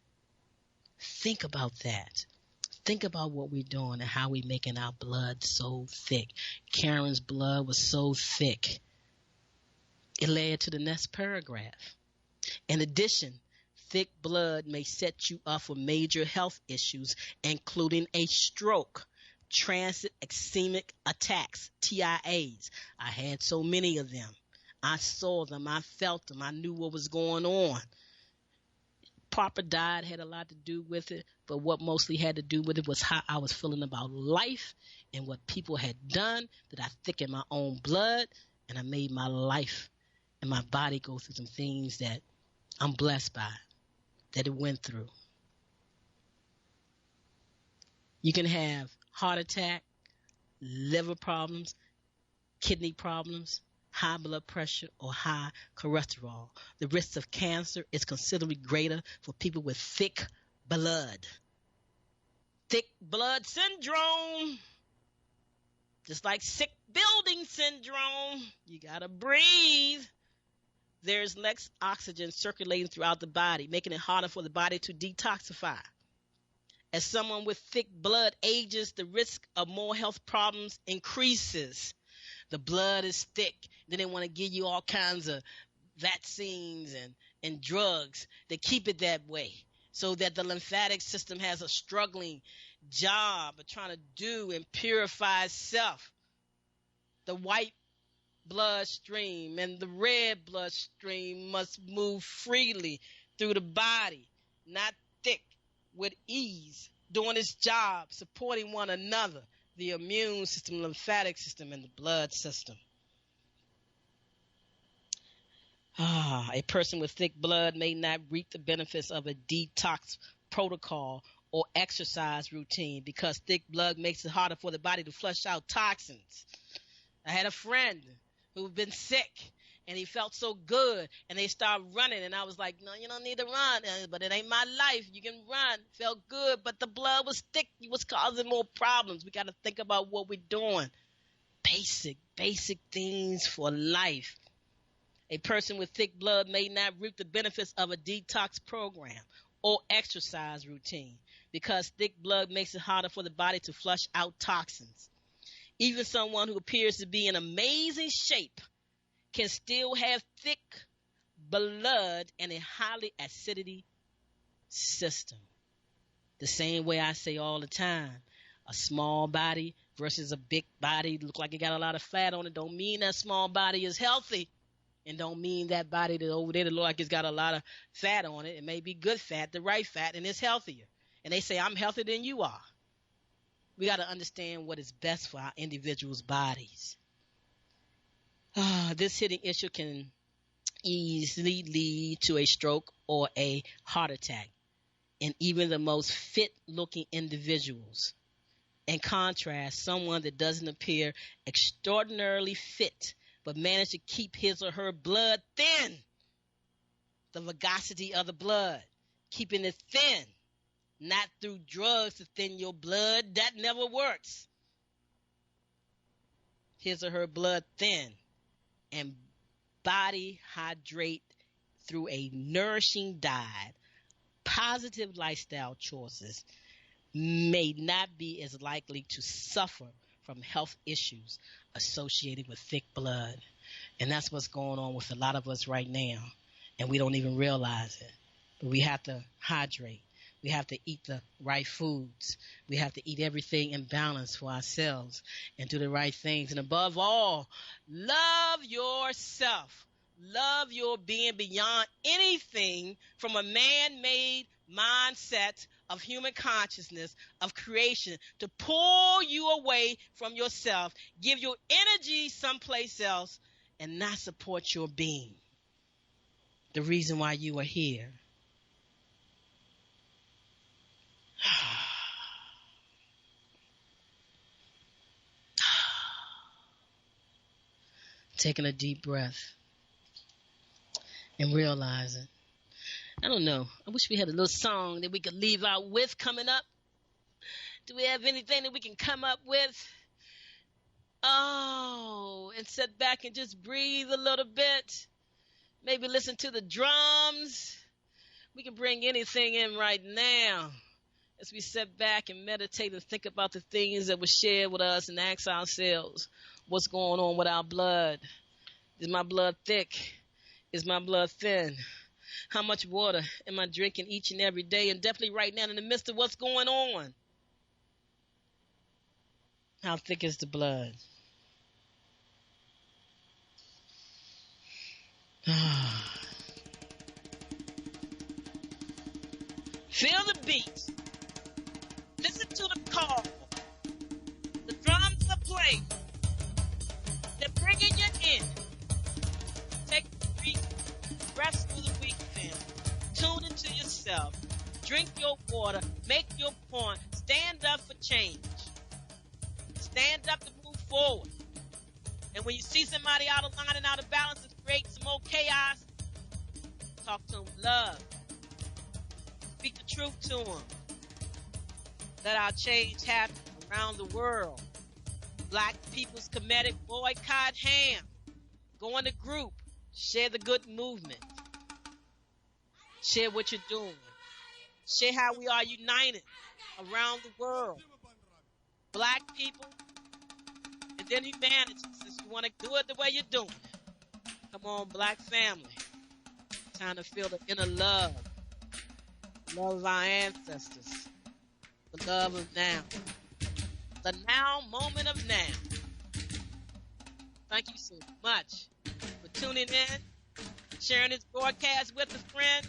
S1: Think about that. Think about what we're doing and how we're making our blood so thick. Karen's blood was so thick. It led to the next paragraph. In addition, thick blood may set you up for major health issues, including a stroke, transit ischemic attacks, TIAs. I had so many of them. I saw them. I felt them. I knew what was going on. Proper diet had a lot to do with it, but what mostly had to do with it was how I was feeling about life and what people had done, that I thickened my own blood, and I made my life and my body go through some things that I'm blessed by, that it went through.
S3: You can have heart attack, liver problems, kidney problems, high blood pressure, or high cholesterol. The risk of cancer is considerably greater for people with thick blood. Thick blood syndrome. Just like sick building syndrome. You gotta breathe. There's less oxygen circulating throughout the body, making it harder for the body to detoxify. As someone with thick blood ages, the risk of more health problems increases. The blood is thick. Then they want to give you all kinds of vaccines and drugs that keep it that way, so that the lymphatic system has a struggling job of trying to do and purify itself. The white bloodstream and the red bloodstream must move freely through the body, not thick, with ease, doing its job, supporting one another, the immune system, lymphatic system, and the blood system. A person with thick blood may not reap the benefits of a detox protocol or exercise routine because thick blood makes it harder for the body to flush out toxins. I had a friend who'd been sick, and he felt so good, and they started running, and I was like, no, you don't need to run, but it ain't my life. You can run. Felt good, but the blood was thick. It was causing more problems. We got to think about what we're doing. Basic things for life. A person with thick blood may not reap the benefits of a detox program or exercise routine because thick blood makes it harder for the body to flush out toxins. Even someone who appears to be in amazing shape can still have thick blood and a highly acidity system. The same way I say all the time, a small body versus a big body look like it got a lot of fat on it don't mean that small body is healthy, and don't mean that body that over there that look like it's got a lot of fat on it. It may be good fat, the right fat, and it's healthier. And they say, I'm healthier than you are. We got to understand what is best for our individuals' bodies. This hidden issue can easily lead to a stroke or a heart attack in even the most fit-looking individuals. In contrast, someone that doesn't appear extraordinarily fit but manage to keep his or her blood thin, the viscosity of the blood, keeping it thin, not through drugs to thin your blood. That never works. His or her blood thin and body hydrate through a nourishing diet, positive lifestyle choices, may not be as likely to suffer from health issues associated with thick blood. And that's what's going on with a lot of us right now, and we don't even realize it. But we have to hydrate. We have to eat the right foods. We have to eat everything in balance for ourselves and do the right things. And above all, love yourself. Love your being beyond anything from a man-made mindset of human consciousness, of creation, to pull you away from yourself, give your energy someplace else, and not support your being. The reason why you are here. Taking a deep breath and realizing, I don't know, I wish we had a little song that we could leave out with coming up. Do we have anything that we can come up with? Oh, and sit back and just breathe a little bit. Maybe listen to the drums. We can bring anything in right now as we sit back and meditate and think about the things that were shared with us and ask ourselves, what's going on with our blood? Is my blood thick? Is my blood thin? How much water am I drinking each and every day? And definitely right now in the midst of what's going on. How thick is the blood? Feel the beat. Listen to the call. The drums are playing. They're bringing you in. Take 3 breaths through the week, then. Tune into yourself. Drink your water. Make your point.
S1: stand up for change. Stand up to move forward. And when you see somebody out of line and out of balance and create some more chaos, talk to them with love. Speak the truth to them. Let our change happen around the world. Black people's comedic boycott ham. Go in a group. Share the good movement. Share what you're doing. Share how we are united around the world. Black people and then humanity, since you want to do it the way you're doing it. Come on, black family. Time to feel the inner love. Love of our ancestors. The love of now. The now moment of now. Thank you so much for tuning in, sharing this broadcast with a friend.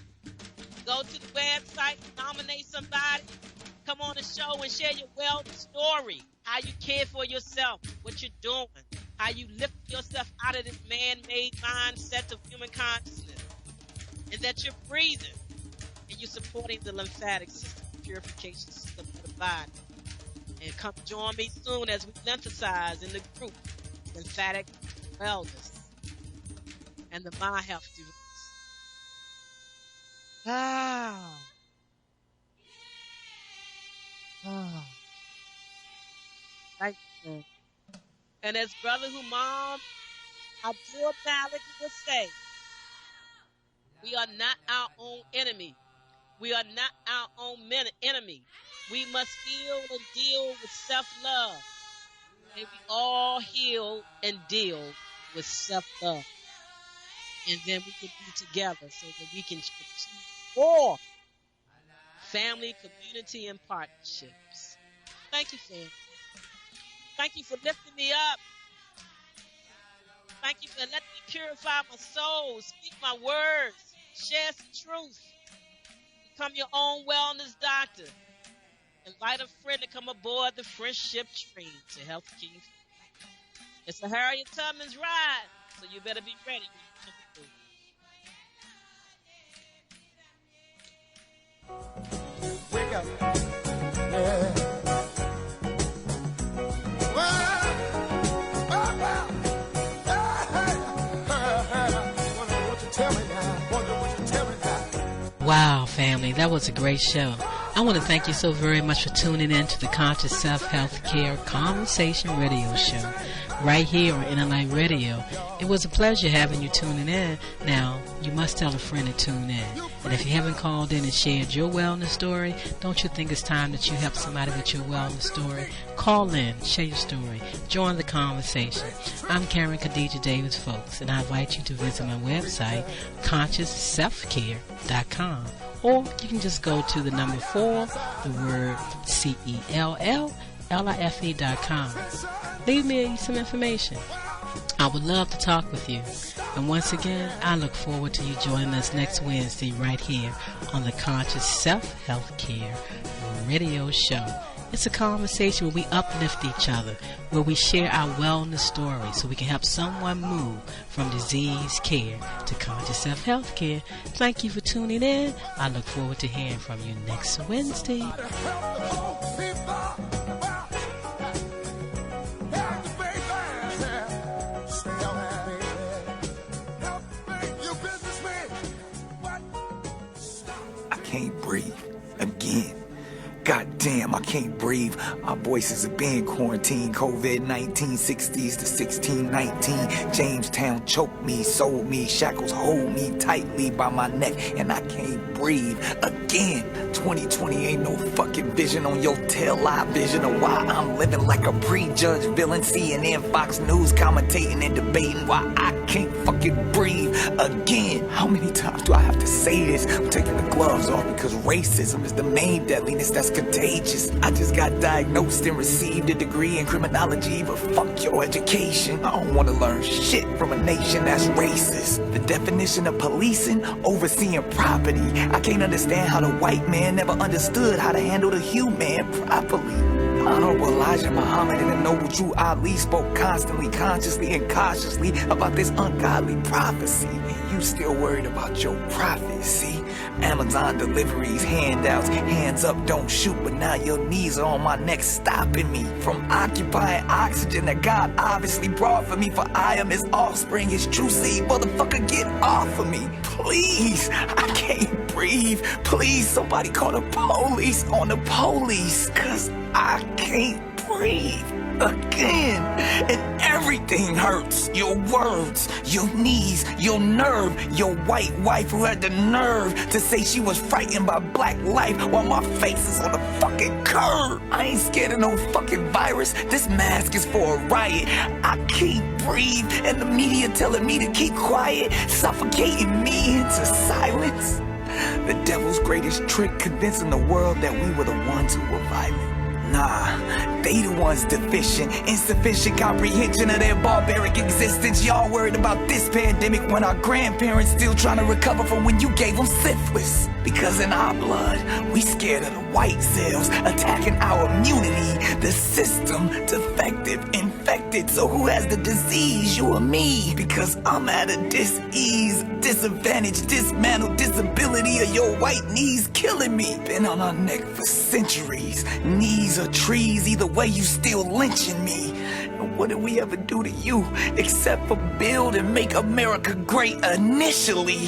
S1: Go to the website, nominate somebody, come on the show and share your wellness story. How you care for yourself, what you're doing, how you lift yourself out of this man-made mindset of human consciousness, and that you're breathing and you're supporting the lymphatic system, purification system of the body. And come join me soon as we emphasize in the group lymphatic wellness and the My Health Device. Thank you. And as Brother Humam Abdul Malik would say, we are not our own enemy. We are not our own enemy. We must heal and deal with self-love. May we all heal and deal with self-love. And then we can be together so that we can achieve more family, community, and partnerships. Thank you, family. Thank you for lifting me up. Thank you for letting me purify my soul, speak my words, share some truth. Become your own wellness doctor. Invite a friend to come aboard the friendship train to help keep. It's a Harriet Tubman's ride, so you better be ready when you come aboard.
S2: Wake up. Yeah.
S3: Wow, family, that was a great show. I want to thank you so very much for tuning in to the Conscious Self-Health Care Conversation Radio Show right here on NLI Radio. It was a pleasure having you tuning in. Now, you must tell a friend to tune in. And if you haven't called in and shared your wellness story, don't you think it's time that you help somebody with your wellness story? Call in, share your story, join the conversation. I'm Karen Khadijah Davis-Foulks, and I invite you to visit my website, ConsciousSelfCare.com. Or you can just go to the number 4, the word CELLLIFE.com. Leave me some information. I would love to talk with you. And once again, I look forward to you joining us next Wednesday right here on the Conscious Self-Health Care Radio Show. It's a conversation where we uplift each other, where we share our wellness stories so we can help someone move from disease care to conscious self-health care. Thank you for tuning in. I look forward to hearing from you next Wednesday.
S4: I can't breathe again. God damn, I can't breathe. Our voices have been quarantined. COVID-19, 60s to 1619. Jamestown choked me, sold me. Shackles hold me tightly by my neck, and I can't breathe again. 2020 ain't no fucking vision on your tail eye vision of why I'm living like a prejudged villain. CNN, Fox News commentating and debating why I can't fucking breathe again. How many times do I have to say this? I'm taking the gloves off because racism is the main deadliness that's contagious. I just got diagnosed and received a degree in criminology, but fuck your education. I don't want to learn shit from a nation that's racist. The definition of policing, overseeing property. I can't understand how the white man never understood how to handle the human properly. Honorable Elijah Muhammad and the noble Drew Ali spoke constantly, consciously, and cautiously about this ungodly prophecy. And you still worried about your profit, see? Amazon deliveries, handouts, hands up, don't shoot, but now your knees are on my neck stopping me from occupying oxygen that God obviously brought for me, for I am his offspring, his true seed. Motherfucker, get off of me, please. I can't breathe. Please, somebody call the police on the police, cause I can't breathe again, and everything hurts. Your words, your knees, your nerve, your white wife who had the nerve to say she was frightened by black life while my face is on the fucking curb. I ain't scared of no fucking virus. This mask is for a riot. I can't breathe, and the media telling me to keep quiet, suffocating me into silence. The devil's greatest trick, convincing the world that we were the ones who were violent. Nah, they the ones deficient, insufficient comprehension of their barbaric existence. Y'all worried about this pandemic when our grandparents still trying to recover from when you gave them syphilis. Because in our blood, we scared of the white cells attacking our immunity. The system, defective, infected. So who has the disease, you or me? Because I'm at a dis-ease, disadvantage, dismantle, disability of your white knees killing me. Been on our neck for centuries. Knees or trees, either way you still lynching me. And what did we ever do to you except for build and make America great initially?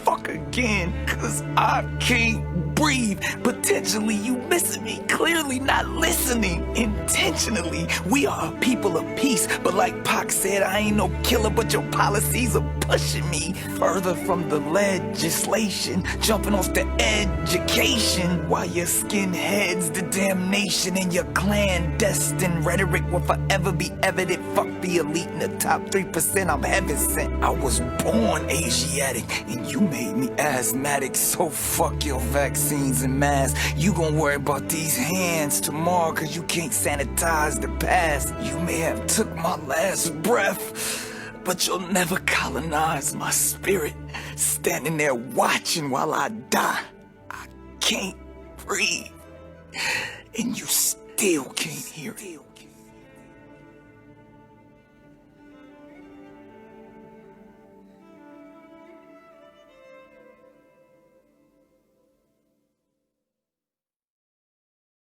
S4: Fuck again, cause I can't breathe. Potentially you missing me, clearly not listening. Intentionally, we are a people of peace, but like Pac said, I ain't no killer, but your policies are pushing me further from the legislation, jumping off the education, while your skinheads, the damnation, and your clandestine rhetoric will forever be evident. Fuck the elite in the top 3%, I'm heaven sent. I was born Asiatic, and you made me asthmatic, so fuck your vaccines and masks. You gon' worry about these hands tomorrow, cause you can't sanitize the past. You may have took my last breath, but you'll never colonize my spirit. Standing there watching while I die. I can't breathe, and you still can't hear it.